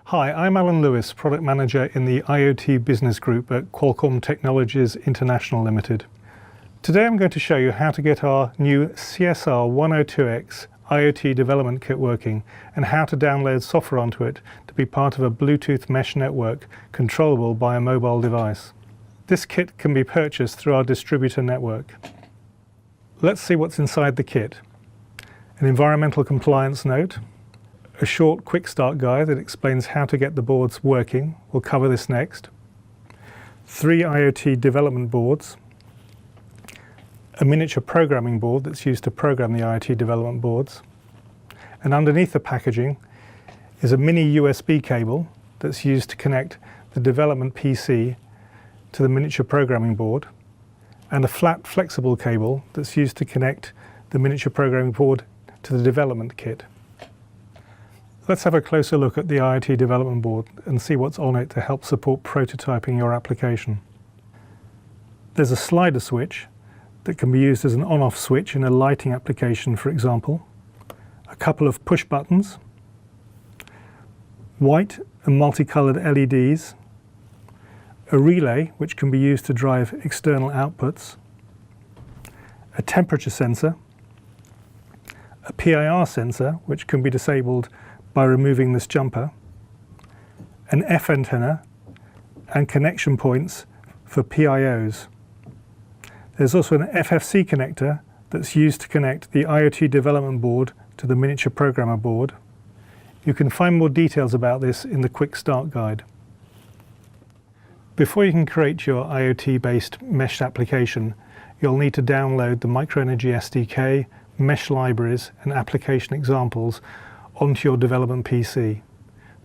Hi, I'm Alan Lewis, Product Manager in the IoT Business Group at Qualcomm Technologies International Limited. Today I'm going to show you how to get our new CSR102x IoT Development Kit working and how to download software onto it to be part of a Bluetooth mesh network controllable by a mobile device. This kit can be purchased through our distributor network. Let's see what's inside the kit. An environmental compliance note, a short quick start guide that explains how to get the boards working. We'll cover this next. 3 IoT development boards, a miniature programming board that's used to program the IoT development boards, and underneath the packaging is a mini USB cable that's used to connect the development PC to the miniature programming board, and a flat flexible cable that's used to connect the miniature programming board to the development kit. Let's have a closer look at the IoT Development Board and see what's on it to help support prototyping your application. There's a slider switch that can be used as an on-off switch in a lighting application, for example. A couple of push buttons, white and multicolored LEDs, a relay which can be used to drive external outputs, a temperature sensor, a PIR sensor which can be disabled by removing this jumper, an F antenna, and connection points for PIOs. There's also an FFC connector that's used to connect the IoT Development Board to the miniature programmer board. You can find more details about this in the Quick Start Guide. Before you can create your IoT-based mesh application, you'll need to download the MicroEnergy SDK, Mesh Libraries, and application examples onto your development PC.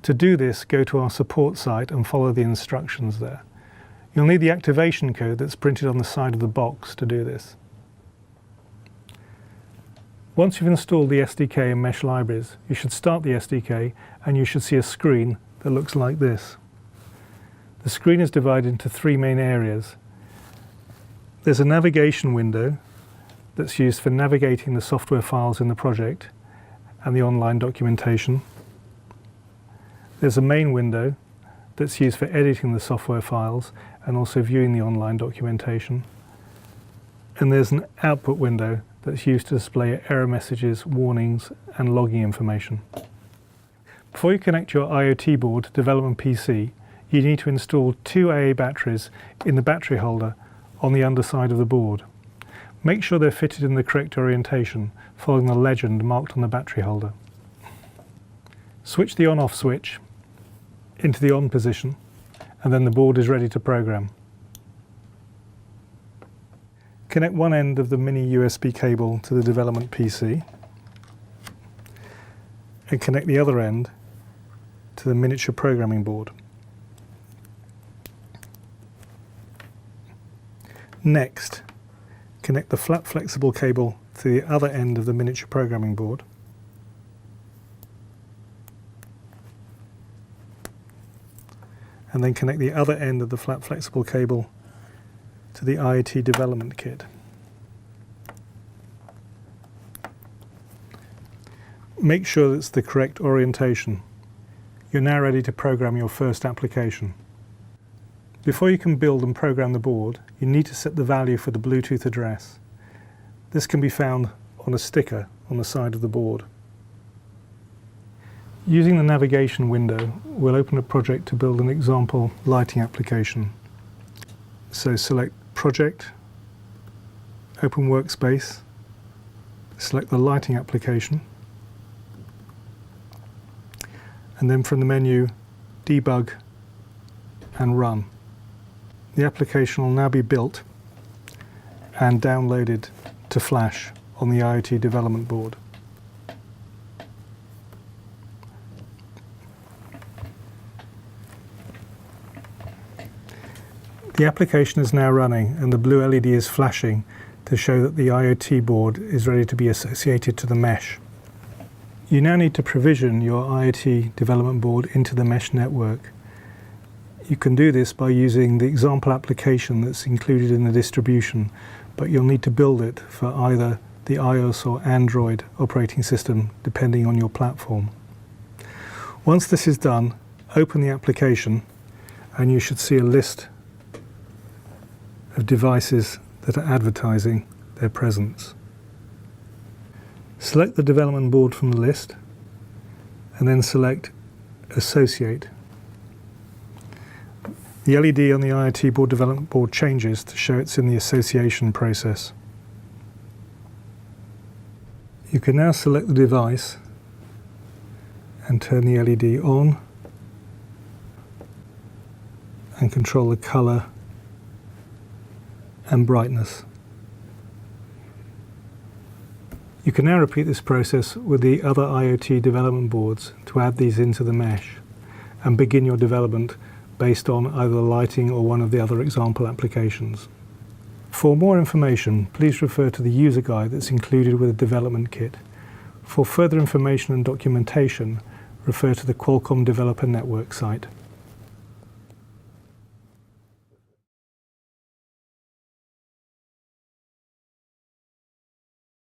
To do this, go to our support site and follow the instructions there. You'll need the activation code that's printed on the side of the box to do this. Once you've installed the SDK and Mesh Libraries, you should start the SDK and you should see a screen that looks like this. The screen is divided into 3 main areas. There's a navigation window that's used for navigating the software files in the project and the online documentation. There's a main window that's used for editing the software files and also viewing the online documentation. And there's an output window that's used to display error messages, warnings, and logging information. Before you connect your IoT board to development PC, you need to install 2 AA batteries in the battery holder on the underside of the board. Make sure they're fitted in the correct orientation, following the legend marked on the battery holder. Switch the on-off switch into the on position, and then the board is ready to program. Connect one end of the mini USB cable to the development PC, and connect the other end to the miniature programming board. Next, connect the flat flexible cable to the other end of the miniature programming board. And then connect the other end of the flat flexible cable to the IoT Development Kit. Make sure it's the correct orientation. You're now ready to program your first application. Before you can build and program the board, you need to set the value for the Bluetooth address. This can be found on a sticker on the side of the board. Using the navigation window, we'll open a project to build an example lighting application. So select Project, Open Workspace, select the lighting application, and then from the menu, Debug and Run. The application will now be built and downloaded to Flash on the IoT Development Board. The application is now running and the blue LED is flashing to show that the IoT board is ready to be associated to the mesh. You now need to provision your IoT Development Board into the mesh network. You can do this by using the example application that's included in the distribution, but you'll need to build it for either the iOS or Android operating system, depending on your platform. Once this is done, open the application and you should see a list of devices that are advertising their presence. Select the development board from the list and then select Associate. The LED on the IoT Board Development Board changes to show it's in the association process. You can now select the device and turn the LED on and control the color and brightness. You can now repeat this process with the other IoT development boards to add these into the mesh and begin your development based on either lighting or one of the other example applications. For more information, please refer to the user guide that's included with the development kit. For further information and documentation, refer to the Qualcomm Developer Network site.